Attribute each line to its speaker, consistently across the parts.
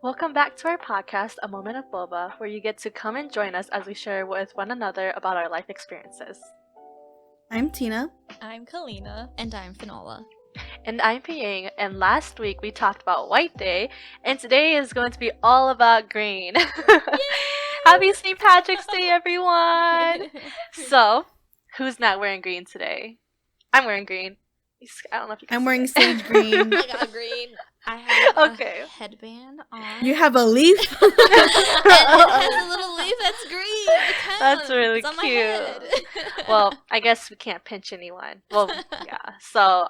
Speaker 1: Welcome back to our podcast, A Moment of Boba, where you get to come and join us as we share with one another about our life experiences.
Speaker 2: I'm Tina.
Speaker 3: I'm Kalina.
Speaker 4: And I'm Finola.
Speaker 1: And I'm Piying, and last week we talked about White Day, and today is going to be all about green. Happy St. Patrick's Day, everyone! So, who's not wearing green today? I'm wearing green. I don't know if you can
Speaker 2: I'm
Speaker 1: see
Speaker 2: wearing
Speaker 1: it.
Speaker 2: sage green.
Speaker 3: I got green.
Speaker 4: I have
Speaker 1: Okay.
Speaker 4: a headband on.
Speaker 2: You have a leaf?
Speaker 4: And it has a little leaf that's green. It counts.
Speaker 1: That's really
Speaker 4: It's on my
Speaker 1: cute.
Speaker 4: head.
Speaker 1: Well, I guess we can't pinch anyone. Well, yeah. So,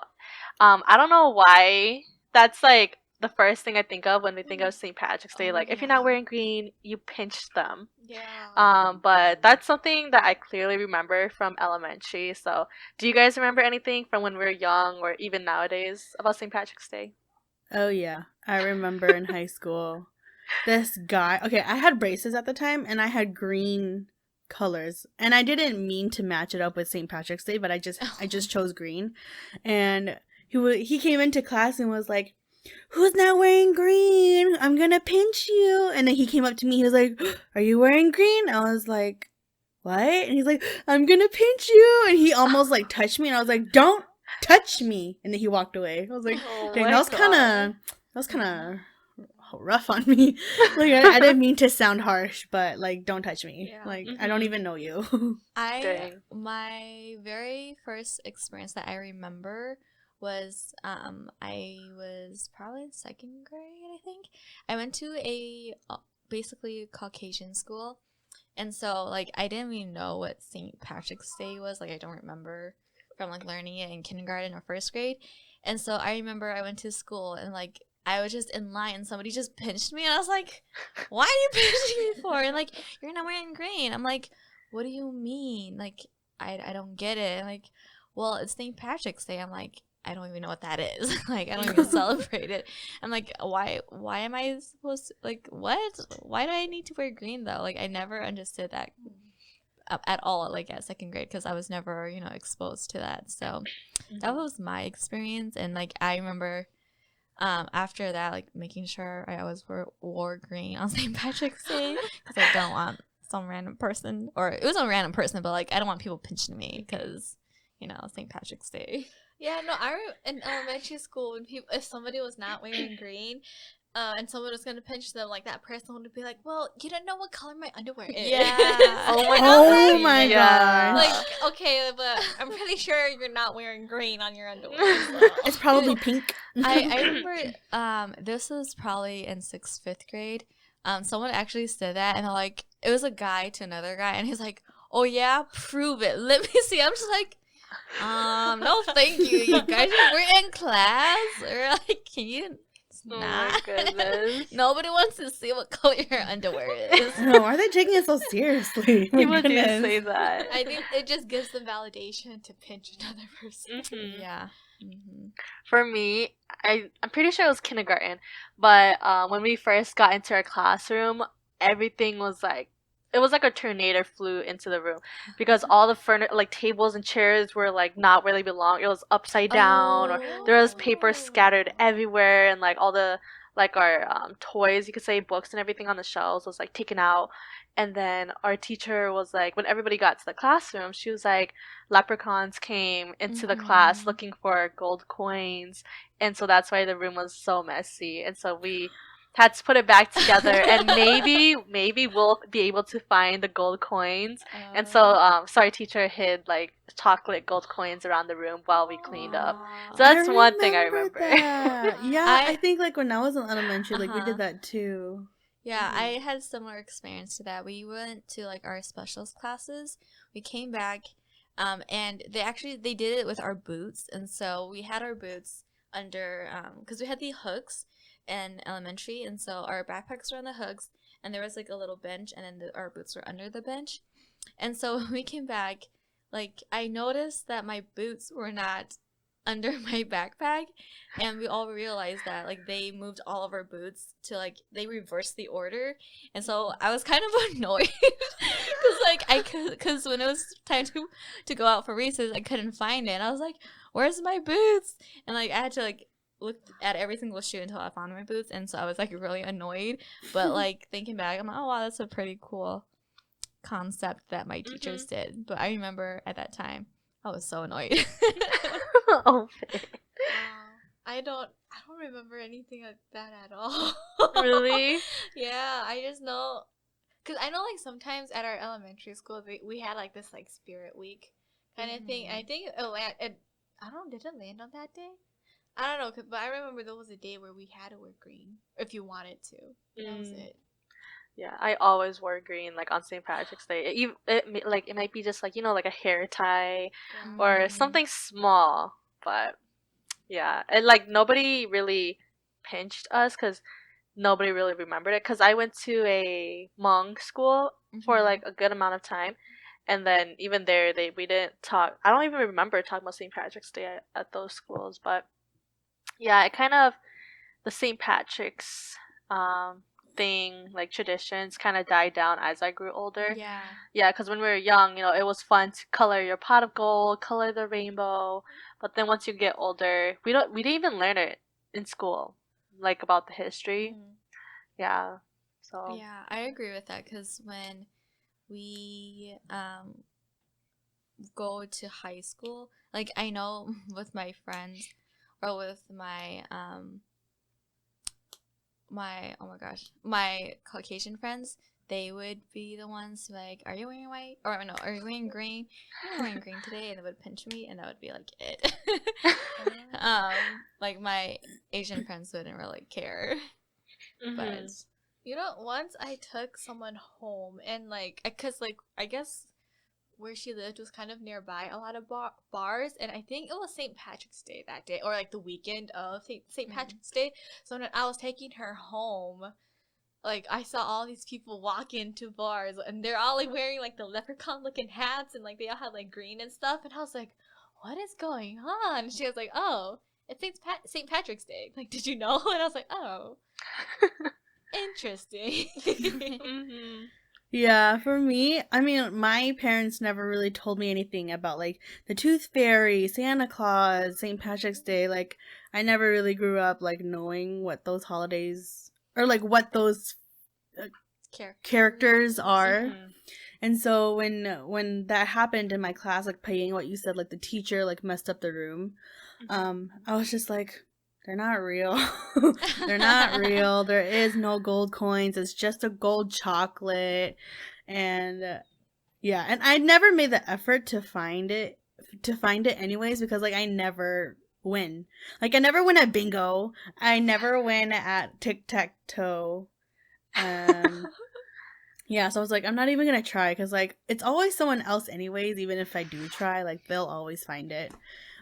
Speaker 1: I don't know why that's like the first thing I think of when we think of St. Patrick's Day.
Speaker 4: Oh,
Speaker 1: Like, if you're
Speaker 4: yeah.
Speaker 1: not wearing green, you pinch them.
Speaker 3: Yeah.
Speaker 1: But that's something that I clearly remember from elementary. So, do you guys remember anything from when we were young or even nowadays about St. Patrick's Day?
Speaker 2: Oh, yeah. I remember in high school, this guy... Okay, I had braces at the time, and I had green colors. And I didn't mean to match it up with St. Patrick's Day, but I just chose green. And he came into class and was like, "Who's not wearing green? I'm gonna pinch you." And then he came up to me. He was like, "Are you wearing green?" I was like, "What?" And he's like, "I'm gonna pinch you." And he almost like touched me, and I was like, "Don't touch me." And then he walked away. I was like,
Speaker 1: Oh
Speaker 2: "Dang,
Speaker 1: my
Speaker 2: that was kind of rough on me." Like I didn't mean to sound harsh, but like, don't touch me.
Speaker 3: Yeah.
Speaker 2: Like I don't
Speaker 1: Mhm.
Speaker 2: even know you.
Speaker 1: Dang.
Speaker 4: My very first experience that I remember was I was probably in second grade, I think. I went to a basically Caucasian school, and so like I didn't even know what St. Patrick's Day was. Like I don't remember from like learning it in kindergarten or first grade. And so I remember I went to school and like I was just in line and somebody just pinched me and I was like, "Why are you pinching me for?" And like, "You're not wearing green." I'm like, "What do you mean?" Like I don't get it. And like, "Well, it's St. Patrick's Day." I'm like, "I don't even know what that is." Like I don't even celebrate it. I'm like, why am I supposed to, like, what? Why do I need to wear green though? Like I never understood that at all, like at second grade, because I was never, exposed to that. So that was my experience. And like I remember after that, like making sure I always wore green on St. Patrick's Day, because I don't want some random person, or it was a random person, but like I don't want people pinching me because St. Patrick's Day.
Speaker 3: Yeah, no, in elementary school when if somebody was not wearing green, and someone was gonna pinch them, like that person would be like, "Well, you don't know what color my underwear is."
Speaker 4: Yeah.
Speaker 2: Oh my
Speaker 1: Yeah.
Speaker 2: gosh.
Speaker 3: Like, okay, but I'm pretty sure you're not wearing green on your underwear. So.
Speaker 2: It's probably pink.
Speaker 4: I remember this was probably in 6th, 5th grade. Someone actually said that, and like it was a guy to another guy, and he's like, "Oh yeah, prove it. Let me see." I'm just like, no, thank you. You guys we're in class, or like, can you
Speaker 1: Oh my
Speaker 4: not?
Speaker 1: goodness.
Speaker 4: Nobody wants to see what color your underwear is.
Speaker 2: No, why are they taking it so seriously? My
Speaker 1: People do
Speaker 2: goodness.
Speaker 1: say that.
Speaker 3: I think it just gives them validation to pinch another person.
Speaker 1: Mhm.
Speaker 4: Yeah. Mm-hmm.
Speaker 1: For me, I'm pretty sure it was kindergarten, but when we first got into our classroom, everything was like, it was like a tornado flew into the room because all the like tables and chairs were like not where they belong. It was upside down, or there was paper scattered everywhere, and like all the like our toys, you could say, books and everything on the shelves was like taken out. And then our teacher was like, when everybody got to the classroom, she was like, leprechauns came into the class
Speaker 4: Mhm.
Speaker 1: looking for gold coins, and so that's why the room was so messy. And so we had to put it back together, and maybe we'll be able to find the gold coins. And so sorry teacher hid like chocolate gold coins around the room while we cleaned up. So that's one thing I remember.
Speaker 2: That. Yeah,
Speaker 4: I-
Speaker 2: I think like when I was in elementary, like we
Speaker 4: Uh-huh.
Speaker 2: did that too.
Speaker 4: Yeah, I had similar experience to that. We went to like our specials classes. We came back, and they did it with our boots, and so we had our boots under because we had the hooks in elementary, and so our backpacks were on the hooks, and there was like a little bench, and then our boots were under the bench, and so when we came back, like I noticed that my boots were not under my backpack, and we all realized that like they moved all of our boots to like they reversed the order, and so I was kind of annoyed because when it was time to go out for recess, I couldn't find it, and I was like, "Where's my boots?" And like I had to like looked at every single shoe until I found my boots, and so I was like really annoyed. But like thinking back, I'm like, oh wow, that's a pretty cool concept that my teachers did. But I remember at that time, I was so annoyed.
Speaker 1: Oh,
Speaker 3: Wow. I don't remember anything like that at all.
Speaker 1: really?
Speaker 3: Yeah, I just know, cause I know like sometimes at our elementary school we had like this like spirit week kind of thing. And I think I don't know, did it land on that day? I don't know, but I remember there was a day where we had to wear green if you wanted to. That was it.
Speaker 1: Yeah, I always wore green, like on St. Patrick's Day. It might be just like, like a hair tie
Speaker 3: Yeah.
Speaker 1: or something small, but yeah, and like nobody really pinched us because nobody really remembered it. Because I went to a Hmong school for like a good amount of time, and then even there, we didn't talk. I don't even remember talking about St. Patrick's Day at those schools, but yeah, it kind of the St. Patrick's thing, like traditions, kind of died down as I grew older.
Speaker 4: Yeah.
Speaker 1: Yeah, because when we were young, it was fun to color your pot of gold, color the rainbow. But then once you get older, we didn't even learn it in school, like about the history. Yeah, so
Speaker 4: Yeah, I agree with that because when we go to high school, like I know with my friends or with my my Caucasian friends, they would be the ones like, are you wearing white? Or no, are you wearing green? I'm wearing green today, and they would pinch me, and that would be like it. Like my Asian friends wouldn't really care, but
Speaker 3: Once I took someone home and like, cause like I guess where she lived was kind of nearby a lot of bars, and I think it was St. Patrick's Day that day, or like the weekend of St. Patrick's Day. So when I was taking her home, like I saw all these people walk into bars, and they're all like wearing like the leprechaun looking hats, and like they all had like green and stuff, and I was like, what is going on? And she was like, oh, it's St. Patrick's Day. Like, did you know? And I was like, oh, interesting.
Speaker 2: Yeah, for me, I mean, my parents never really told me anything about, like, the Tooth Fairy, Santa Claus, St. Patrick's Day. Like, I never really grew up, like, knowing what those holidays, or, like, what those characters are. And so when that happened in my class, like, paying what you said, like, the teacher, like, messed up the room, I was just like, they're not real. They're not real. There is no gold coins. It's just a gold chocolate. And yeah, and I never made the effort to find it anyways, because like I never win. Like I never win at bingo. I never win at tic-tac-toe. Yeah, so I was like, I'm not even gonna try, because like it's always someone else anyways. Even if I do try, like they'll always find it.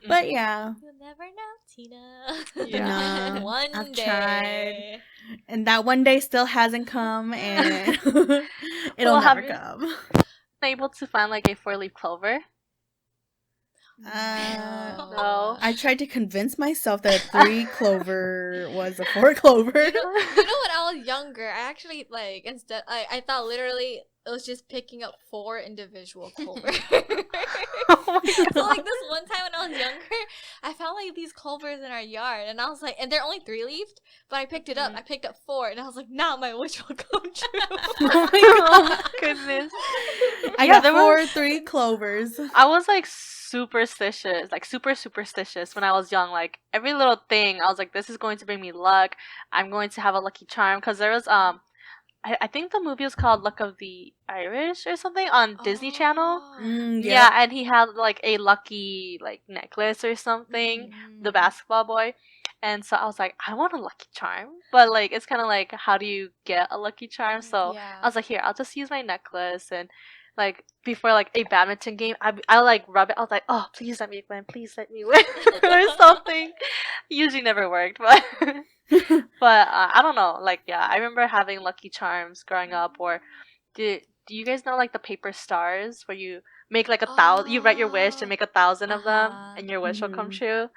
Speaker 2: But yeah.
Speaker 3: You'll never know, Tina.
Speaker 1: Yeah.
Speaker 3: One
Speaker 2: I've
Speaker 3: day.
Speaker 2: tried. And that one day still hasn't come, and it'll never come.
Speaker 1: Able to find like a 4-leaf clover?
Speaker 2: No. I tried to convince myself that a 3 clover was a 4 clover.
Speaker 3: You know, when I was younger, I actually like instead I thought literally it was just picking up 4 individual clovers.
Speaker 1: Oh my God.
Speaker 3: So like this one time when I was younger, I found like these clovers in our yard, and I was like, and they're only 3-leafed, but I picked it up. I picked up 4, and I was like, now my wish will come true.
Speaker 2: Oh my
Speaker 1: Goodness.
Speaker 2: I got 4 3 clovers.
Speaker 1: I was like superstitious, like super superstitious when I was young. Like every little thing, I was like, this is going to bring me luck. I'm going to have a lucky charm. Because there was I think the movie was called Luck of the Irish or something on Disney Channel. Yeah, and he had like a lucky like necklace or something, the basketball boy. And so I was like, I want a lucky charm. But like it's kind of like, how do you get a lucky charm? So I was like, here, I'll just use my necklace. And like before like a badminton game, I like rub it. I was like, oh, please let me win, please let me win, or something. Usually never worked, but but I don't know. Like yeah, I remember having lucky charms growing up. Or do you guys know like the paper stars where you make like 1,000, you write your wish and make 1,000 of them, and your wish will come true?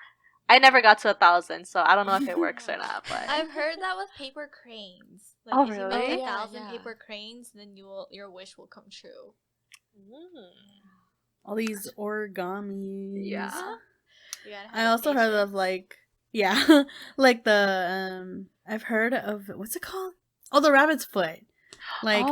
Speaker 1: I never got to 1,000, so I don't know if it works or not. But
Speaker 3: I've heard that with paper cranes. Like
Speaker 1: oh
Speaker 3: if you
Speaker 1: really?
Speaker 3: make 1,000 paper cranes, then your wish will come true.
Speaker 2: All these origamis.
Speaker 1: Yeah.
Speaker 3: You gotta have
Speaker 2: I also heard of like Yeah, like the I've heard of what's it called? Oh, the rabbit's foot. Like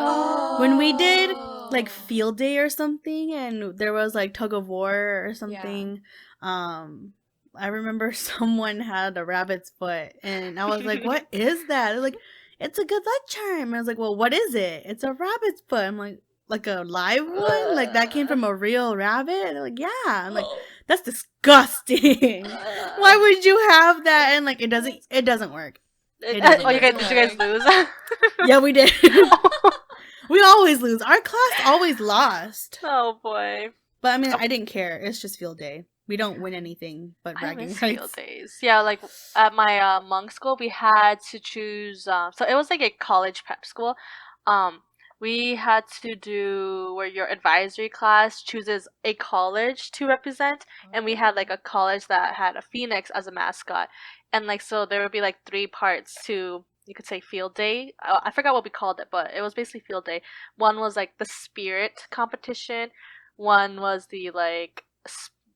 Speaker 2: when we did like field day or something, and there was like tug of war or something. I remember someone had a rabbit's foot, and I was like, "What is that?" They're like, "It's a good luck charm." And I was like, "Well, what is it?" "It's a rabbit's foot." I'm like a live one? Like that came from a real rabbit? And they're like, "Yeah." I'm like, "That's disgusting. Why would you have that?" And like it doesn't work. It doesn't
Speaker 1: Oh, you
Speaker 2: work.
Speaker 1: guys, did you guys lose?
Speaker 2: Yeah, we did. We always lose. Our class always lost.
Speaker 1: Oh boy.
Speaker 2: But I mean, I didn't care. It's just field day. We don't win anything but
Speaker 1: I
Speaker 2: bragging
Speaker 1: miss
Speaker 2: rights.
Speaker 1: field days. Yeah, like at my monk school, we had to choose. So it was like a college prep school. We had to do where your advisory class chooses a college to represent, and we had like a college that had a phoenix as a mascot, and like so there would be like 3 parts to, you could say, field day. I forgot what we called it, but it was basically field day. One was like the spirit competition. One was the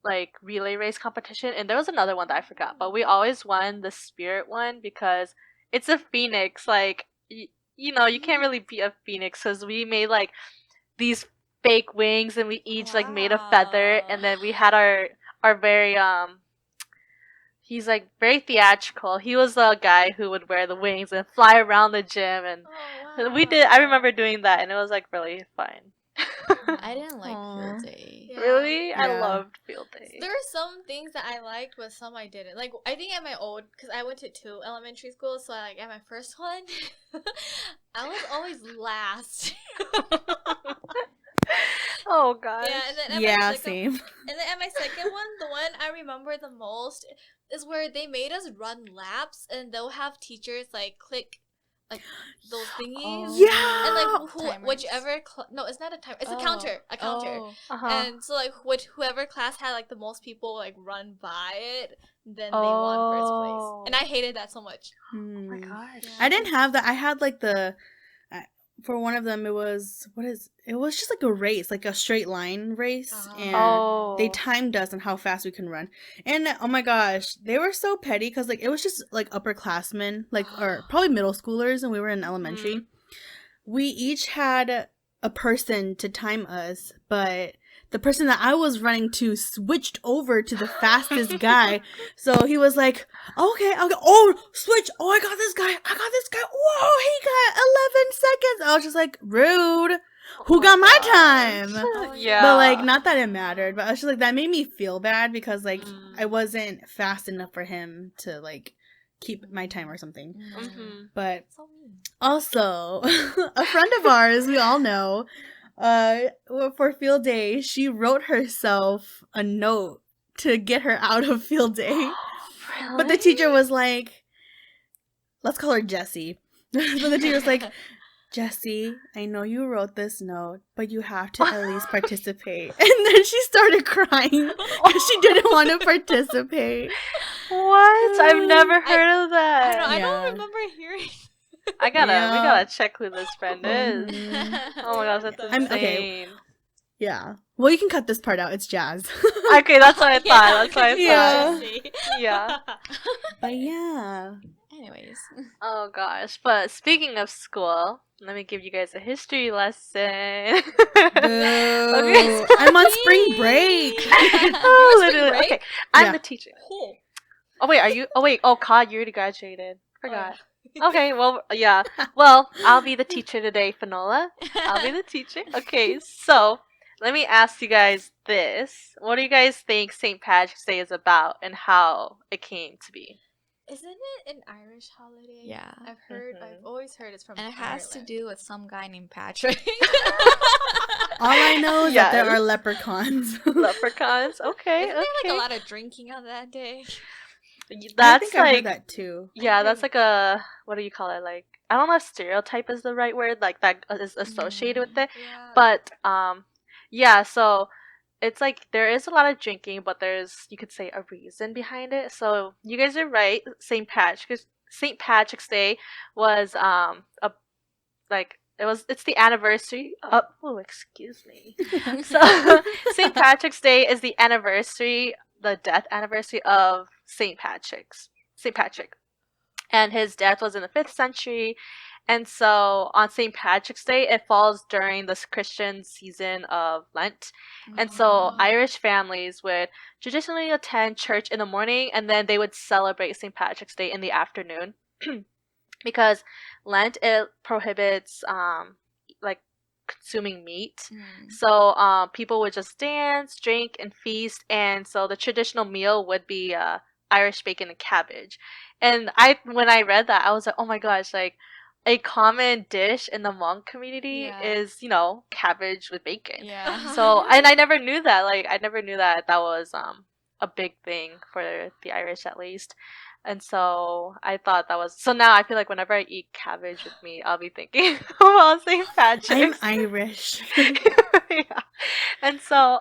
Speaker 1: like relay race competition, and there was another one that I forgot, but we always won the spirit one because it's a phoenix. Like you know, you can't really beat a phoenix because we made like these fake wings, and we each like made a feather, and then we had our very he's like very theatrical. He was the guy who would wear the wings and fly around the gym, and we did. I remember doing that, and it was like really fun.
Speaker 4: I didn't like field day.
Speaker 3: Yeah.
Speaker 1: Really, I
Speaker 2: Yeah.
Speaker 1: loved field day.
Speaker 3: There were some things that I liked, but some I didn't. Like, I think at my old, because I went to 2 elementary schools, so like at my first one, I was always last.
Speaker 1: Oh god.
Speaker 3: Yeah, and then at
Speaker 2: Yeah,
Speaker 3: my second,
Speaker 2: same.
Speaker 3: and then at my second one, the one I remember the most is where they made us run laps, and they'll have teachers like click like those thingies.
Speaker 2: Yeah.
Speaker 3: And like
Speaker 4: Timers.
Speaker 3: whichever no, it's not a timer, it's a counter,
Speaker 1: Uh-huh.
Speaker 3: and so like whoever class had like the most people like run by it, then they won first place. And I hated that so much.
Speaker 1: Oh my gosh.
Speaker 2: I didn't have that. I had like the for one of them it was just like a race, like a straight line race, and they timed us on how fast we can run. And oh my gosh, they were so petty because like it was just like upperclassmen, like or probably middle schoolers, and we were in elementary. We each had a person to time us, but the person that I was running to switched over to the fastest guy. So he was like, okay, oh, switch. Oh, I got this guy. Whoa, he got 11 seconds. I was just like, rude. Who got my time?
Speaker 1: Yeah.
Speaker 2: But like, not that it mattered, but I was just like, that made me feel bad because like I wasn't fast enough for him to like keep my time or something. But also, a friend of ours, we all know, for field day, she wrote herself a note to get her out of field day.
Speaker 1: Really?
Speaker 2: But the teacher was like, let's call her Jessie. But the teacher was like, Jessie, I know you wrote this note, but you have to at least participate. And then she started crying because she didn't want to participate.
Speaker 1: What? I've never heard of that.
Speaker 3: I
Speaker 2: Yeah.
Speaker 3: don't remember hearing.
Speaker 1: We
Speaker 2: Yeah.
Speaker 1: gotta check who this friend is. Oh my gosh, that's
Speaker 2: I'm-
Speaker 1: insane.
Speaker 2: okay. Yeah. Well, you can cut this part out. It's Jazz.
Speaker 1: Okay, that's what I thought. That's what I
Speaker 2: Yeah.
Speaker 1: thought. Yeah.
Speaker 2: But yeah.
Speaker 4: Anyways.
Speaker 1: Oh gosh. But speaking of school, let me give you guys a history lesson.
Speaker 2: Boo. I'm on spring break.
Speaker 1: Oh,
Speaker 3: You're on spring
Speaker 1: literally.
Speaker 3: break?
Speaker 1: Okay, I'm
Speaker 2: Yeah.
Speaker 1: the teacher.
Speaker 3: Cool.
Speaker 1: Oh wait, are you? Oh wait, oh Cod, you already graduated. Forgot. Okay, well, yeah. Well, I'll be the teacher today, Fanola. I'll be the teacher. Okay, so let me ask you guys this: what do you guys think St. Patrick's Day is about, and how it came to be?
Speaker 3: Isn't it an Irish holiday?
Speaker 4: Yeah.
Speaker 3: I've always heard it's from
Speaker 4: And it has to
Speaker 3: Ireland.
Speaker 4: do with some guy named Patrick.
Speaker 2: All I know is that there
Speaker 1: Yes.
Speaker 2: are leprechauns.
Speaker 1: Leprechauns. Okay,
Speaker 3: Isn't there
Speaker 1: okay.
Speaker 3: like a lot of drinking on that day?
Speaker 2: I
Speaker 1: That's
Speaker 2: think I heard
Speaker 1: like
Speaker 2: that too.
Speaker 1: yeah, that's like a, what do you call it? Like, I don't know if stereotype is the right word. Like that is associated with it.
Speaker 3: Yeah.
Speaker 1: But yeah, so it's like there is a lot of drinking, but there's, you could say, a reason behind it. So you guys are right. St. Patrick's Day was it's the anniversary of, oh, excuse me. So St. Patrick's Day is the anniversary, the death anniversary of St. Patrick's. St. Patrick. And his death was in the 5th century. And so on St. Patrick's Day, it falls during this Christian season of Lent. And so
Speaker 3: Oh.
Speaker 1: Irish families would traditionally attend church in the morning, and then they would celebrate St. Patrick's Day in the afternoon. Because Lent, it prohibits like consuming meat. So people would just dance, drink, and feast. And so the traditional meal would be Irish bacon and cabbage. And when I read that, I was like, oh my gosh, like a common dish in the Hmong community
Speaker 4: Yeah.
Speaker 1: is, cabbage with bacon.
Speaker 4: Yeah.
Speaker 1: So, and I never knew that. Like, I never knew that was a big thing for the Irish, at least. And so I thought that was, so now I feel like whenever I eat cabbage with meat, I'll be thinking about St.
Speaker 2: I'm
Speaker 1: Patrick's.
Speaker 2: Irish.
Speaker 1: Yeah. And so,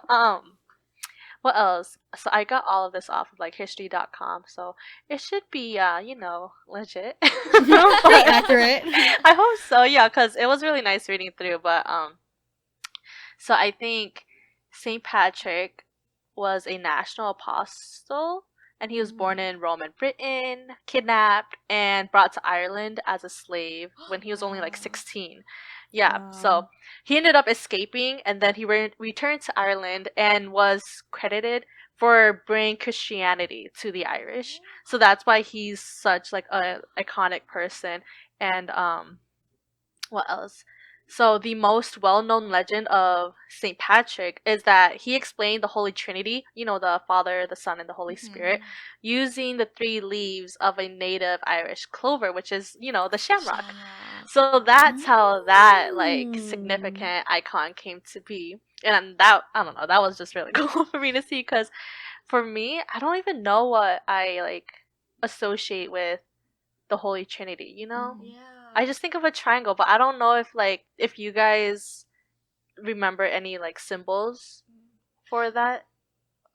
Speaker 1: what else? So I got all of this off of like history.com, so it should be legit.
Speaker 2: Pretty
Speaker 1: But
Speaker 2: accurate.
Speaker 1: I hope so, yeah, because it was really nice reading through. But so I think St. Patrick was a national apostle, and he was born in Roman Britain, kidnapped, and brought to Ireland as a slave when he was only like 16. Yeah,
Speaker 2: Wow.
Speaker 1: so he ended up escaping, and then he returned to Ireland and was credited for bringing Christianity to the Irish. So that's why he's such like a iconic person. And what else? So the most well-known legend of St. Patrick is that he explained the Holy Trinity, the Father, the Son, and the Holy Spirit, using the 3 leaves of a native Irish clover, which is, the shamrock. So that's how that like significant icon came to be. And that, I don't know, that was just really cool for me to see, because for me, I don't even know what I like associate with the Holy Trinity,
Speaker 3: Yeah.
Speaker 1: I just think of a triangle, but I don't know if you guys remember any like symbols for that.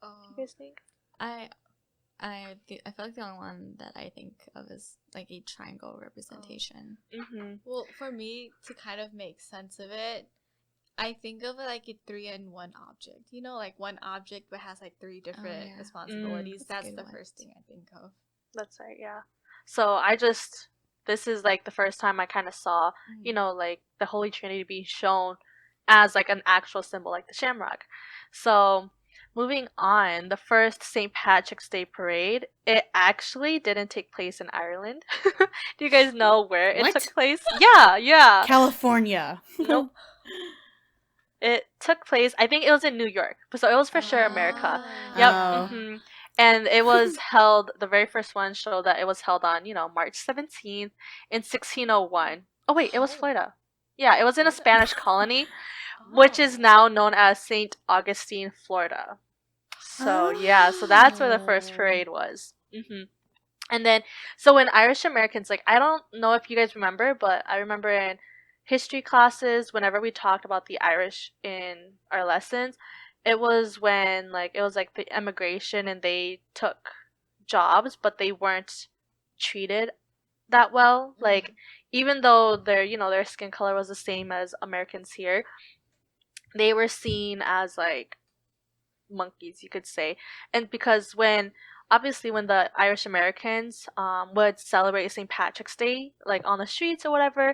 Speaker 1: You guys think?
Speaker 4: I feel like the only one that I think of is like a triangle representation.
Speaker 3: Well, for me to kind of make sense of it, I think of it like a 3-in-1 object. Like one object but has like 3 different responsibilities. That's the first thing I think of.
Speaker 1: That's right, yeah. So this is like the first time I kind of saw, like the Holy Trinity being shown as like an actual symbol, like the shamrock. So moving on, the first St. Patrick's Day parade, it actually didn't take place in Ireland. Do you guys know where it took place? Yeah.
Speaker 2: California.
Speaker 1: Nope. It took place, I think it was in New York. So it was for sure America. Yep.
Speaker 2: Oh.
Speaker 1: And it was held, the very first one showed that it was held on, March 17th in 1601. Oh, wait, it was Florida. Yeah, it was in a Spanish colony, which is now known as St. Augustine, Florida. So, yeah, so that's where the first parade was. And then, so when Irish Americans, like, I don't know if you guys remember, but I remember in history classes, whenever we talked about the Irish in our lessons, it was when it was like the immigration and they took jobs, but they weren't treated that well. Like, even though their skin color was the same as Americans here, they were seen as like monkeys, you could say. And because obviously when the Irish Americans would celebrate St. Patrick's Day, like on the streets or whatever,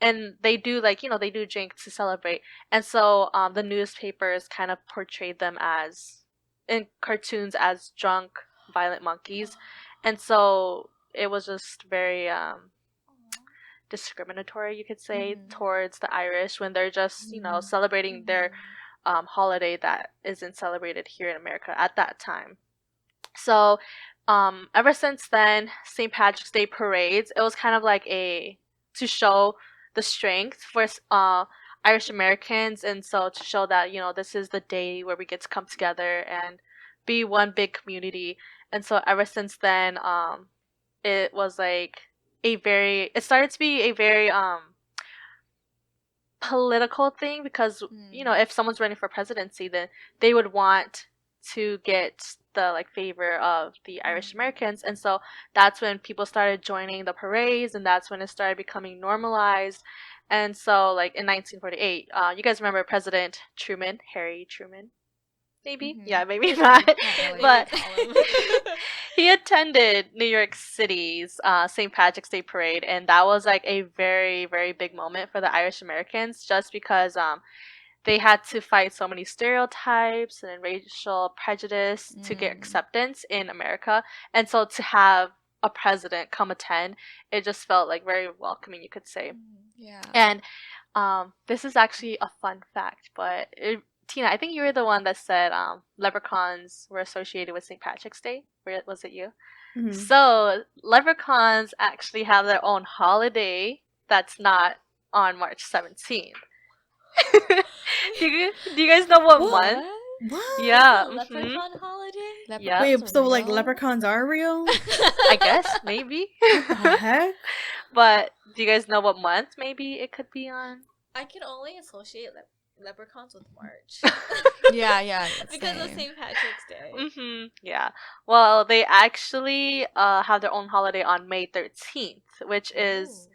Speaker 1: and they do they do drink to celebrate. And so the newspapers kind of portrayed them in cartoons as drunk, violent monkeys. And so it was just very discriminatory, you could say, towards the Irish when they're just, celebrating their holiday that isn't celebrated here in America at that time. So ever since then, St. Patrick's Day parades, it was kind of like to show the strength for Irish Americans, and so to show that this is the day where we get to come together and be one big community. And so ever since then, it was like it started to be a very political thing, because if someone's running for presidency, then they would want to get the favor of the Irish Americans. And so that's when people started joining the parades, and that's when it started becoming normalized. And so in 1948, you guys remember President Truman, Harry Truman? maybe.
Speaker 4: Mhm.
Speaker 1: Yeah, maybe not.
Speaker 4: Not really.
Speaker 1: But
Speaker 3: Colin.
Speaker 1: he attended New York City's St. Patrick's Day parade, and that was like a very, very big moment for the Irish Americans, just because they had to fight so many stereotypes and racial prejudice to get
Speaker 4: Mm.
Speaker 1: acceptance in America. And so to have a president come attend, it just felt like very welcoming, you could say.
Speaker 4: Yeah.
Speaker 1: And this is actually a fun fact, but Tina, I think you were the one that said leprechauns were associated with St. Patrick's Day. Was it you?
Speaker 2: Mhm.
Speaker 1: So leprechauns actually have their own holiday that's not on March 17th. Do you guys know what
Speaker 2: What?
Speaker 1: month?
Speaker 2: What?
Speaker 1: Yeah.
Speaker 3: It's a leprechaun holiday?
Speaker 1: Yeah.
Speaker 2: Wait, so like
Speaker 4: real?
Speaker 2: leprechauns are real?
Speaker 1: I guess maybe.
Speaker 2: The heck?
Speaker 1: But do you guys know what month maybe it could be on?
Speaker 3: I can only associate leprechauns with March.
Speaker 4: Yeah.
Speaker 3: Because of
Speaker 4: same.
Speaker 3: St. Patrick's Day.
Speaker 1: Yeah. Well, they actually have their own holiday on May 13th, which is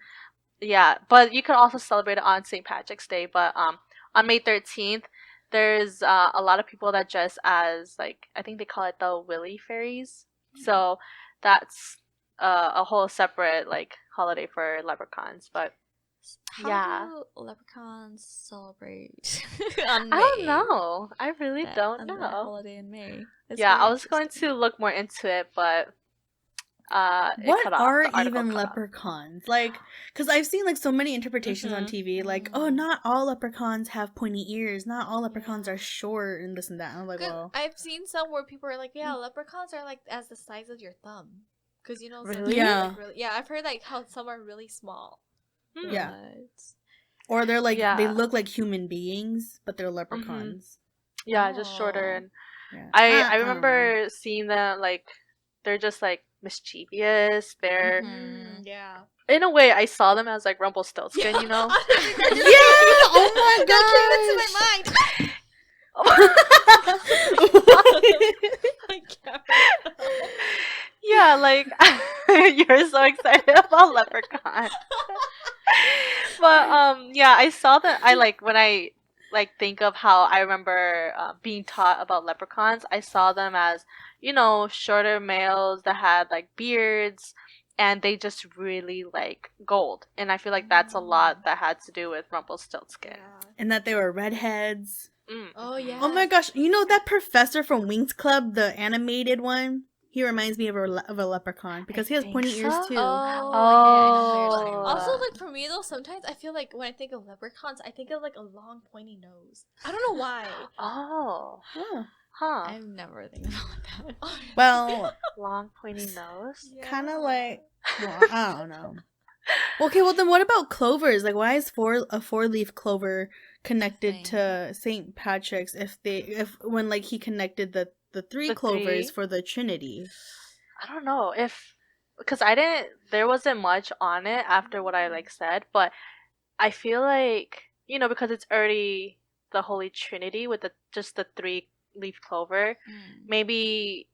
Speaker 1: yeah, but you could also celebrate it on St. Patrick's Day, but on May 13th there's a lot of people that dress as, like, I think they call it the Willy Fairies. So that's a whole separate like holiday for leprechauns, but
Speaker 4: How
Speaker 1: yeah.
Speaker 4: do leprechauns celebrate on May?
Speaker 1: I don't know. I really
Speaker 4: That-
Speaker 1: don't
Speaker 4: on that
Speaker 1: know.
Speaker 4: holiday in May. It's
Speaker 1: Yeah,
Speaker 4: very
Speaker 1: I was going
Speaker 4: interesting.
Speaker 1: to look more into it, but it
Speaker 2: What
Speaker 1: cut off.
Speaker 2: are
Speaker 1: The article
Speaker 2: even
Speaker 1: cut off.
Speaker 2: leprechauns? Like, because I've seen like so many interpretations on TV, like, oh, not all leprechauns have pointy ears, not all leprechauns are short, and this and that. I'm like,
Speaker 3: 'Cause
Speaker 2: well,
Speaker 3: I've seen some where people are like, yeah, leprechauns are like as the size of your thumb. Because you know, some
Speaker 1: Really?
Speaker 3: people are,
Speaker 2: Yeah.
Speaker 3: like, really, yeah, I've heard like how some are really small.
Speaker 2: yeah.
Speaker 4: What?
Speaker 2: Or they're like, they
Speaker 1: Yeah.
Speaker 2: look like human beings, but they're leprechauns.
Speaker 1: Yeah, just shorter.
Speaker 3: Oh.
Speaker 1: And
Speaker 2: Yeah.
Speaker 1: I
Speaker 2: don't know.
Speaker 1: remember seeing them, like, they're just like mischievous. They're
Speaker 4: Mhm.
Speaker 3: Yeah.
Speaker 1: in a way I saw them as like Rumpelstiltskin, you know.
Speaker 2: Yeah! Oh my
Speaker 3: That
Speaker 2: gosh!
Speaker 3: came into my mind. I can't remember.
Speaker 1: Yeah, like you're so excited about Leprechaun. But yeah, I saw that. I like when I like think of how I remember being taught about leprechauns. I saw them as, you know, shorter males that had like beards, and they just really like gold. And I feel like that's a lot that had to do with Rumpelstiltskin.
Speaker 2: And that they were redheads.
Speaker 3: Oh yeah.
Speaker 2: Oh my gosh! You know that professor from Winx Club, the animated one? He reminds me of a leprechaun because he has
Speaker 1: think
Speaker 2: pointy ears
Speaker 1: so.
Speaker 2: too.
Speaker 1: Oh.
Speaker 3: Also, like for me though, sometimes I feel like when I think of leprechauns, I think of like a long pointy nose. I don't know why.
Speaker 1: Oh.
Speaker 2: Huh.
Speaker 1: Huh.
Speaker 4: I've never think about that.
Speaker 2: Well,
Speaker 1: Long pointy nose.
Speaker 2: kind of like, well, I don't know. Okay, well then what about clovers? Like, why is a four-leaf clover connected
Speaker 4: Thing.
Speaker 2: to St. Patrick's if when like he connected the three
Speaker 1: The
Speaker 2: clovers
Speaker 1: three?
Speaker 2: for the Trinity?
Speaker 1: I don't know if, because there wasn't much on it after what I like said, but I feel like, you know, because it's already the Holy Trinity with just the 3-leaf clover, maybe,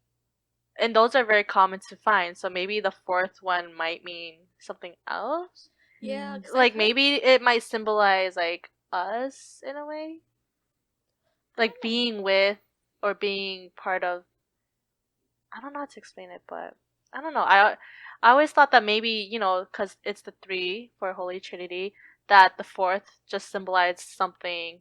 Speaker 1: and those are very common to find, so maybe the fourth one might mean something else.
Speaker 3: Yeah. 'cause
Speaker 1: Like
Speaker 3: I've heard-
Speaker 1: maybe it might symbolize like us in a way, like being with or being part of. I don't know how to explain it, but I don't know. I always thought that maybe, you know, because it's the 3 for Holy Trinity, that the fourth just symbolized something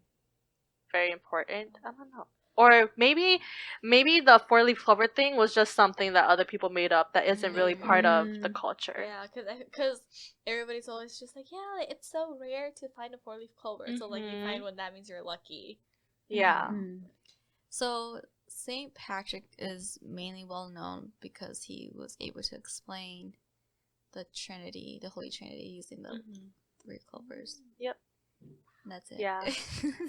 Speaker 1: very important. I don't know. Or maybe the 4-leaf clover thing was just something that other people made up that isn't really part of the culture.
Speaker 3: Yeah, because everybody's always just like, yeah, like, it's so rare to find a 4-leaf clover. So like you find one, that means you're lucky.
Speaker 1: Yeah.
Speaker 4: So Saint Patrick is mainly well known because he was able to explain the Trinity, the Holy Trinity, using the 3 clovers.
Speaker 1: Yep.
Speaker 4: And that's it.
Speaker 1: Yeah.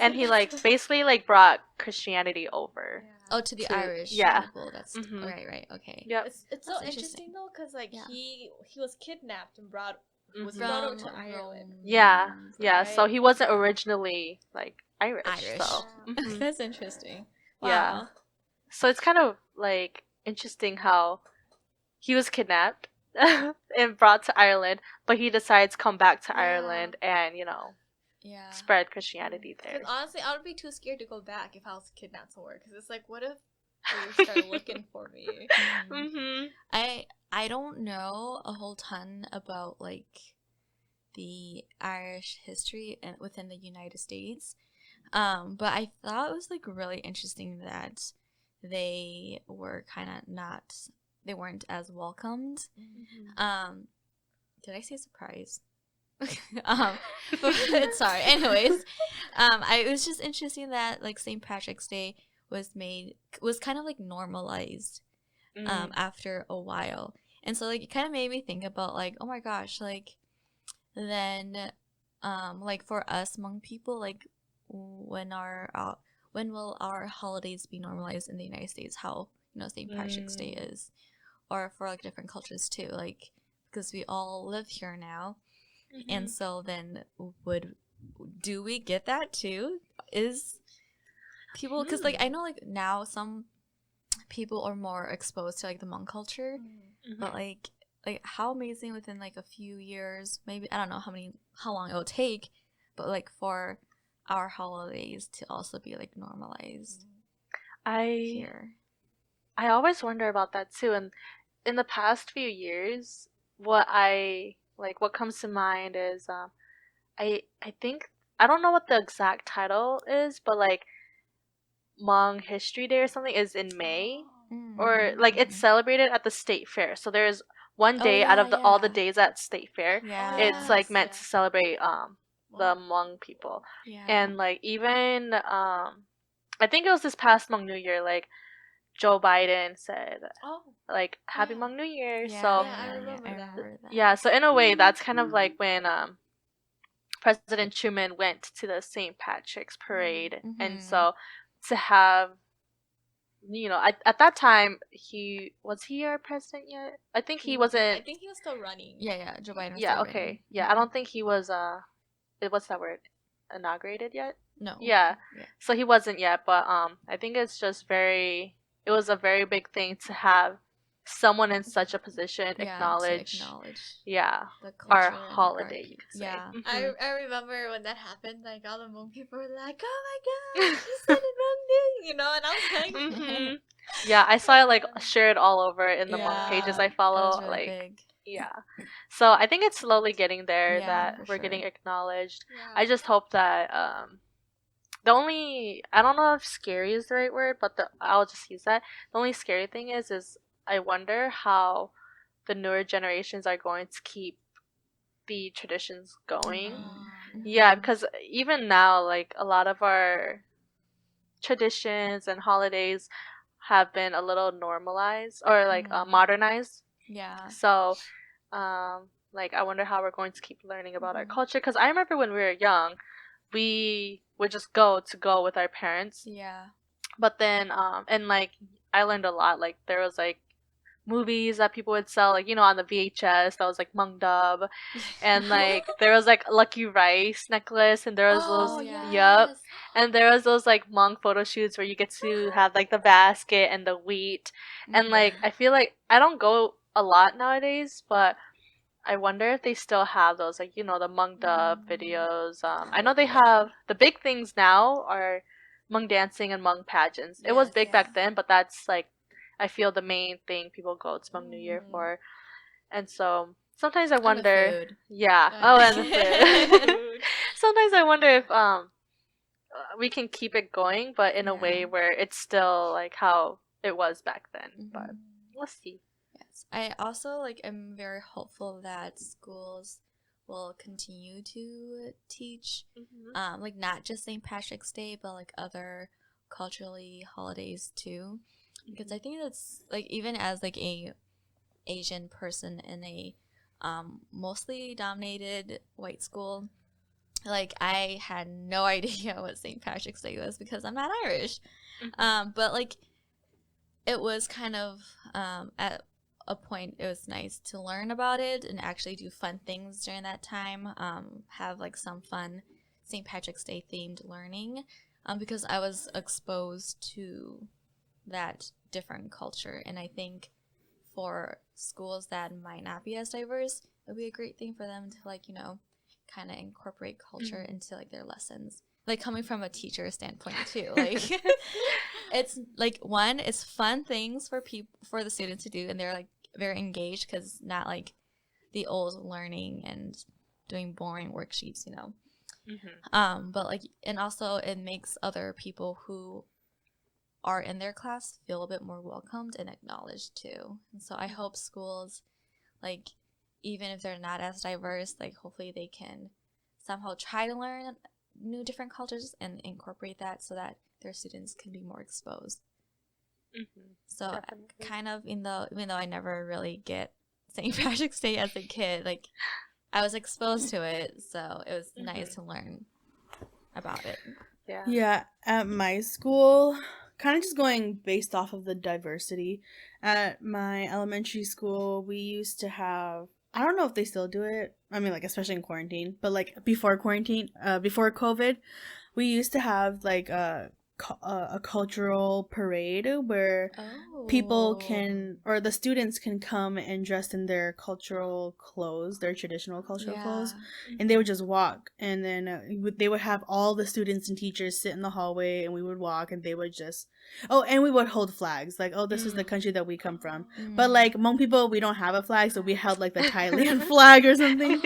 Speaker 1: And he like basically like brought Christianity over.
Speaker 4: Oh, to the Irish
Speaker 1: yeah.
Speaker 4: people. That's right. Okay.
Speaker 1: Yep.
Speaker 3: It's so
Speaker 4: That's
Speaker 3: interesting though, because like
Speaker 4: Yeah.
Speaker 3: he was kidnapped and brought
Speaker 1: Mhm.
Speaker 3: brought over
Speaker 4: From
Speaker 3: to Ireland.
Speaker 1: Yeah. Yeah.
Speaker 3: Right?
Speaker 1: So he wasn't originally like Irish.
Speaker 4: Irish.
Speaker 1: So. Mhm.
Speaker 4: That's interesting.
Speaker 1: Yeah.
Speaker 3: Wow.
Speaker 1: So it's kind of like interesting how he was kidnapped and brought to Ireland, but he decides to come back to
Speaker 3: Yeah.
Speaker 1: Ireland and, you know,
Speaker 4: Yeah.
Speaker 1: spread Christianity there.
Speaker 3: Because honestly, I would be too scared to go back if I was kidnapped somewhere. Because it's like, what if they start looking for me?
Speaker 1: Mm-hmm.
Speaker 4: I don't know a whole ton about like the Irish history within the United States. But I thought it was like really interesting that they were kind of not, they weren't as welcomed. Did I say surprise? But sorry. Anyways, it was just interesting that like St. Patrick's Day was kind of like normalized after a while, and so like it kind of made me think about like, oh my gosh, like then like for us Hmong people, like when will our holidays be normalized in the United States? How, you know, St. Patrick's Day is, or for like different cultures too, like because we all live here now. And so then do we get that too? Is people, because like I know like now some people are more exposed to like the Hmong culture, but like how amazing within like a few years, maybe I don't know how long it will take, but like for our holidays to also be like normalized here.
Speaker 1: I always wonder about that too, and in the past few years, what comes to mind is I think, I don't know what the exact title is, but like Hmong History Day or something is in May, or like it's celebrated at the state fair. So there's one day out of all the days at state fair, it's like meant to celebrate the Hmong people. And like even I think it was this past Hmong New Year, like Joe Biden said like Happy Hmong New Year. So
Speaker 3: I remember that.
Speaker 1: yeah, so in a way that's kind of like when President Truman went to the St. Patrick's Parade, and so to have, you know, at that time was he our president yet? I think he wasn't.
Speaker 3: I think he was still running.
Speaker 4: Yeah, Joe Biden was
Speaker 1: Yeah,
Speaker 4: still
Speaker 1: okay.
Speaker 4: running.
Speaker 1: Yeah, I don't think he was what's that word? Inaugurated yet?
Speaker 4: No.
Speaker 1: Yeah. So he wasn't yet, but I think it was a very big thing to have someone in such a position acknowledge our holiday, you could say.
Speaker 4: Yeah.
Speaker 3: I remember when that happened, like all the Hmong people were like, oh my god, she said it Hmong Day, you know, and I was like
Speaker 1: yeah, I saw it like shared all over in the Hmong pages I follow.
Speaker 4: It was really big.
Speaker 1: Yeah. So I think it's slowly getting there that we're
Speaker 4: sure.
Speaker 1: getting acknowledged. I just hope that I don't know if scary is the right word, but I'll just use that. The only scary thing is I wonder how the newer generations are going to keep the traditions going. Yeah, because even now, like a lot of our traditions and holidays have been a little normalized or like modernized.
Speaker 4: Yeah.
Speaker 1: So, like I wonder how we're going to keep learning about our culture. Because I remember when we were young, we would just go with our parents.
Speaker 4: Yeah.
Speaker 1: But then, and like I learned a lot. Like there was like movies that people would sell, like, you know, on the VHS that was like Mung Dub, and like there was like Lucky Rice necklace, and there was those and there was those like Hmong photo shoots where you get to have like the basket and the wheat, and like I feel like I don't go a lot nowadays, but I wonder if they still have those, like, you know, the Hmong Dub videos. I know they have the big things now are Hmong dancing and Hmong pageants. It was big back then, but that's like I feel the main thing people go to Hmong New Year for. And so sometimes I wonder, and the food. Sometimes I wonder if we can keep it going, but in a way where it's still like how it was back then. But we'll see.
Speaker 4: Yes, I also like am very hopeful that schools will continue to teach, like not just St. Patrick's Day, but like other culturally holidays too. Because I think that's like, even as like a Asian person in a mostly dominated white school, like I had no idea what St. Patrick's Day was because I'm not Irish. But like it was kind of at a point it was nice to learn about it and actually do fun things during that time. Have like some fun St. Patrick's Day themed learning, because I was exposed to that different culture, and I think for schools that might not be as diverse, it would be a great thing for them to, like, you know, kind of incorporate culture
Speaker 2: Mm-hmm.
Speaker 4: into like their lessons. Like coming from a teacher standpoint too, like it's like one, it's fun things for the students to do, and they're like very engaged because not like the old learning and doing boring worksheets, you know. But like, and also it makes other people who are in their class feel a bit more welcomed and acknowledged too. And so I hope schools, like, even if they're not as diverse, like hopefully they can somehow try to learn new different cultures and incorporate that so that their students can be more exposed. So
Speaker 1: Definitely.
Speaker 4: kind of even though I never really get St. Patrick's Day as a kid, like I was exposed to it, so it was nice to learn about it.
Speaker 2: Yeah, at my school, kind of just going based off of the diversity. At my elementary school, we used to have, I don't know if they still do it. I mean, like, especially in quarantine, but like before quarantine, before COVID, we used to have like a cultural parade where people can, or the students can come and dress in their cultural clothes, their traditional cultural clothes, and they would just walk, and then they would have all the students and teachers sit in the hallway, and we would walk, and they would just, oh, and we would hold flags, like, oh, this is the country that we come from. But like Hmong people, we don't have a flag, so we held like the Thailand flag or something.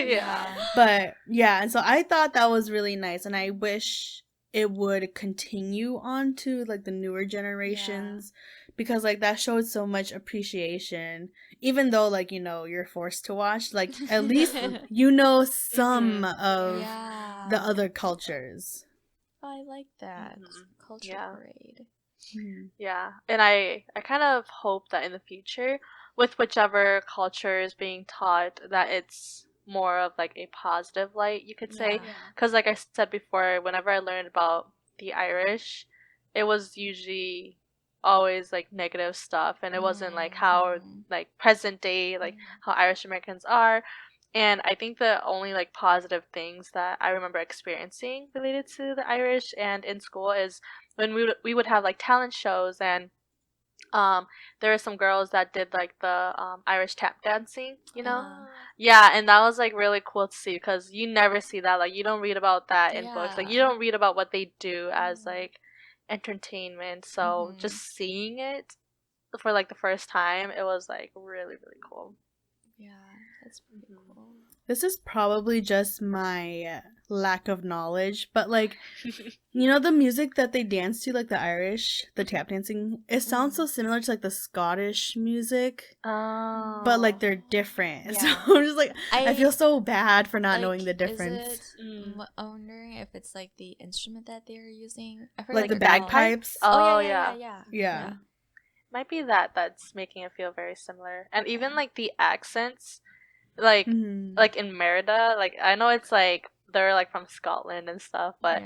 Speaker 2: But yeah, and so I thought that was really nice, and I wish it would continue on to like the newer generations, because like that showed so much appreciation, even though like, you know, you're forced to watch, like at least you know some of the other cultures.
Speaker 4: I like that. Culture parade.
Speaker 1: Yeah, and I kind of hope that in the future, with whichever culture is being taught, that it's more of like a positive light, you could say. Because like I said before, whenever I learned about the Irish, it was usually always like negative stuff, and it wasn't like how like present day, like how Irish Americans are. And I think the only like positive things that I remember experiencing related to the Irish and in school is when we would have like talent shows, and there were some girls that did like the Irish tap dancing, you know. Yeah, and that was like really cool to see, because you never see that, like you don't read about that in books, like you don't read about what they do as like entertainment. So just seeing it for like the first time, it was like really cool.
Speaker 4: Yeah, that's pretty cool.
Speaker 2: This is probably just my lack of knowledge, but like, you know, the music that they dance to, like the Irish, the tap dancing, it sounds so similar to like the Scottish music, but like they're different. So I'm just like, I feel so bad for not
Speaker 4: like,
Speaker 2: knowing the difference.
Speaker 4: Is it, I'm wondering if it's like the instrument that they're using, I
Speaker 2: like the bagpipes.
Speaker 1: Yeah. Might be that's making it feel very similar, and even like the accents, like like in Merida, like I know it's like they're like from Scotland and stuff, but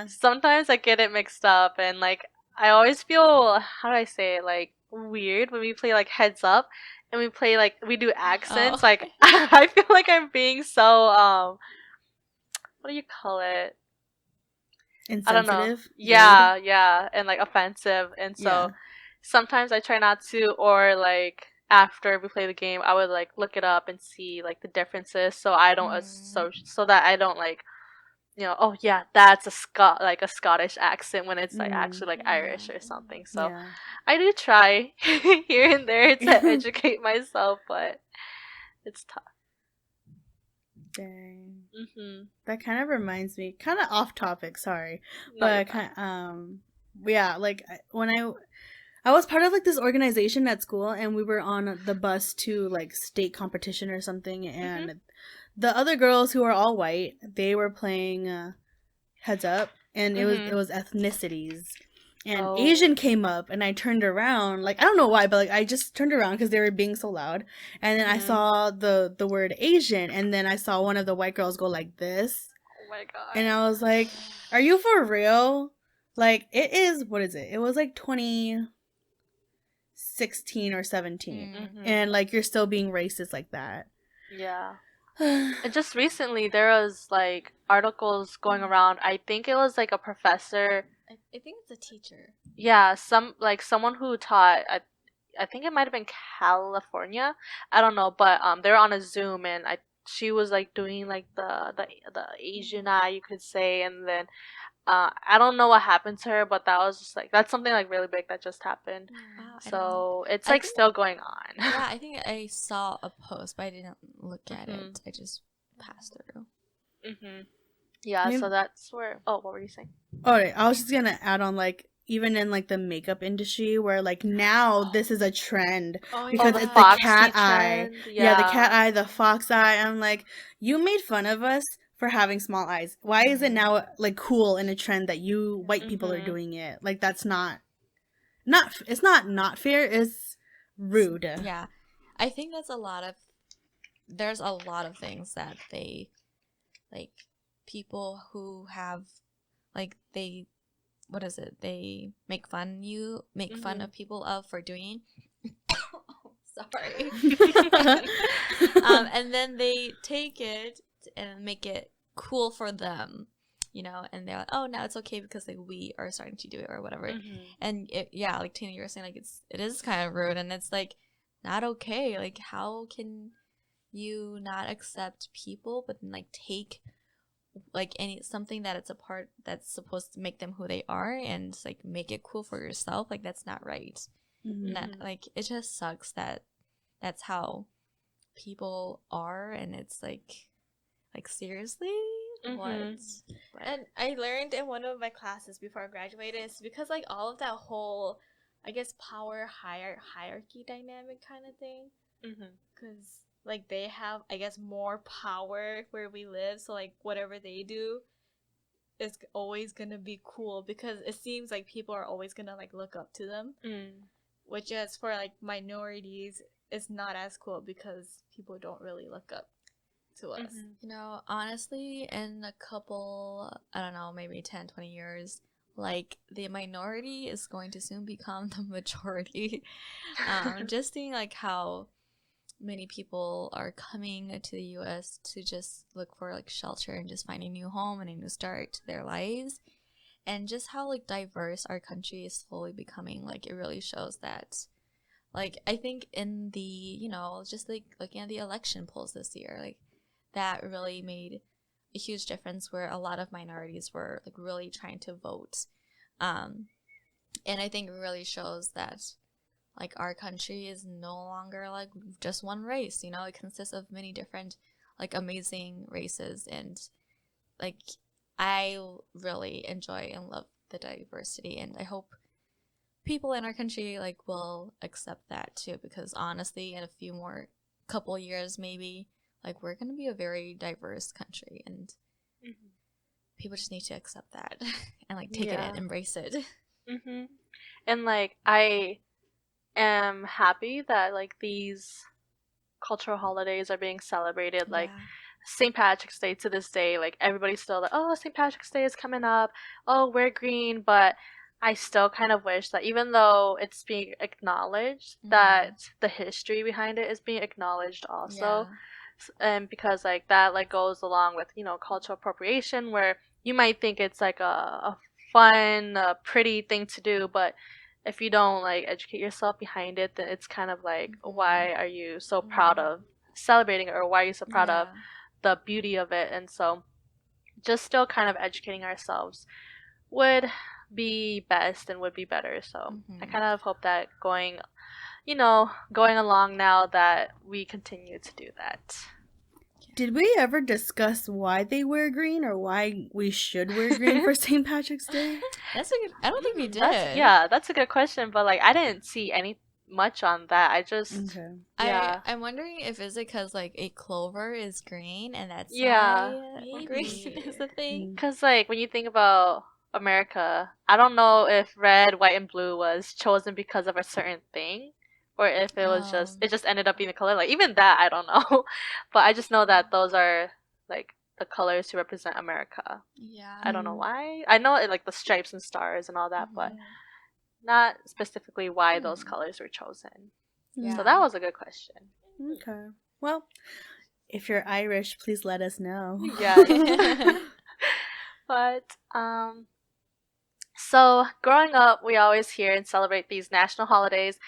Speaker 1: sometimes I get it mixed up, and like I always feel, how do I say it, like weird when we play like Heads Up and we play like we do accents. Like I feel like I'm being so what do you call it?
Speaker 2: Insensitive?
Speaker 1: I don't know. Yeah, and like offensive, and so sometimes I try not to, or like after we play the game, I would like look it up and see like the differences, so I don't so that I don't like, you know, oh yeah, that's a Scottish accent when it's like actually like Irish or something. So I do try here and there to educate myself, but it's tough.
Speaker 2: Dang. That kind of reminds me, kind of off topic, sorry, but yeah, like when I was part of like this organization at school, and we were on the bus to like state competition or something, and the other girls who are all white, they were playing Heads Up, and it was ethnicities. And Asian came up, and I turned around, like I don't know why, but like I just turned around because they were being so loud, and then I saw the word Asian, and then I saw one of the white girls go like this.
Speaker 1: Oh my god!
Speaker 2: And I was like, "Are you for real?" Like it is. What is it? It was like 2016 or 17, and like you're still being racist like that.
Speaker 1: Yeah. And just recently there was like articles going around. I think it was like a professor.
Speaker 3: I think it's a teacher.
Speaker 1: Yeah, someone who taught. I think it might have been California. I don't know, but they were on a Zoom, and she was like doing like the Asian eye, you could say, and then I don't know what happened to her, but that was just like that's something like really big that just happened.
Speaker 4: Wow, I don't know.
Speaker 1: So it's
Speaker 4: I
Speaker 1: like
Speaker 4: think,
Speaker 1: still going on.
Speaker 4: yeah, I think I saw a post, but I didn't look at
Speaker 1: Mhm.
Speaker 4: it. I just passed through.
Speaker 1: Yeah,
Speaker 2: Maybe-
Speaker 1: so that's where. Oh, what were you saying?
Speaker 2: All right, I was just gonna add on, like, even in like the makeup industry, where like now this is a trend
Speaker 3: Oh,
Speaker 2: because
Speaker 1: The
Speaker 2: it's the
Speaker 1: Foxy
Speaker 2: cat eye.
Speaker 1: trend.
Speaker 2: Yeah, the cat eye, the fox eye. I'm like, you made fun of us for having small eyes. Why is it now like cool in a trend that you white people are
Speaker 1: Mhm.
Speaker 2: doing it? Like, that's not it's not fair. It's rude.
Speaker 4: Yeah, I think there's a lot of things that they, like, people who have, like, they, what is it? They make fun
Speaker 1: Mhm.
Speaker 4: of people of for doing. Sorry. And then they take it and make it cool for them, and they're like, oh, now it's okay because like we are starting to do it or whatever. And yeah, like Tina, you were saying, like it is kind of rude, and it's like not okay. Like, how can you not accept people, but then, like, take like something that it's a part that's supposed to make them who they are, and like make it cool for yourself? Like, that's not right. And that, like, it just sucks that that's how people are, and it's like seriously, what? But,
Speaker 3: And I learned in one of my classes before I graduated, it's because like all of that whole, I guess, power hierarchy dynamic kind of thing. Because like they have, I guess, more power where we live, so like whatever they do is always gonna be cool because it seems like people are always gonna like look up to them. Which is for like minorities, it's not as cool because people don't really look up to us.
Speaker 4: honestly, in a couple, I don't know, maybe 10, 20 years, like, the minority is going to soon become the majority. Just seeing like how many people are coming to the US to just look for like shelter and just find a new home and a new start to their lives, and just how like diverse our country is slowly becoming. Like, it really shows that, like, I think in the, just like looking at the election polls this year, like, that really made a huge difference where a lot of minorities were like really trying to vote. And I think it really shows that like our country is no longer like just one race. It consists of many different like amazing races, and like I really enjoy and love the diversity, and I hope people in our country like will accept that too, because honestly, in a few more couple years maybe, like, we're gonna be a very diverse country, and people just need to accept that and like take it in, embrace it.
Speaker 1: And like I am happy that like these cultural holidays are being celebrated. Like St. Patrick's Day, to this day, like everybody's still like, oh, St. Patrick's Day is coming up. Oh, wear green. But I still kind of wish that even though it's being acknowledged, that the history behind it is being acknowledged also. And because like that like goes along with cultural appropriation, where you might think it's like a fun pretty thing to do, but if you don't like educate yourself behind it, then it's kind of like, why are you so proud of celebrating it, or why are you so proud of the beauty of it? And so just still kind of educating ourselves would be best and would be better. So I kind of hope that going along now, that we continue to do that.
Speaker 2: Did we ever discuss why they wear green, or why we should wear green for St. Patrick's Day?
Speaker 4: I don't think we did.
Speaker 1: That's a good question, but like I didn't see any much on that. I just
Speaker 4: I'm wondering if is it because like a clover is green, and that's
Speaker 1: why
Speaker 4: green is the thing.
Speaker 1: Because like when you think about America, I don't know if red, white, and blue was chosen because of a certain thing, or if it was it just ended up being the color. Like even that I don't know, but I just know that those are like the colors to represent America. I don't know why. I know it, like the stripes and stars and all that, but not specifically why those colors were chosen. So that was a good question.
Speaker 2: Okay. Well, if you're Irish, please let us know.
Speaker 1: Yeah. But so growing up, we always hear and celebrate these national holidays,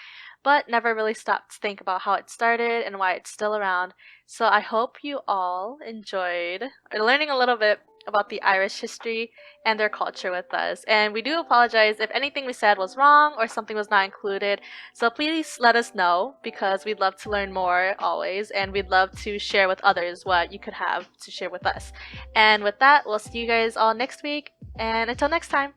Speaker 1: but never really stopped to think about how it started and why it's still around. So I hope you all enjoyed learning a little bit about the Irish history and their culture with us. And we do apologize if anything we said was wrong or something was not included. So please let us know, because we'd love to learn more always, and we'd love to share with others what you could have to share with us. And with that, we'll see you guys all next week. And until next time.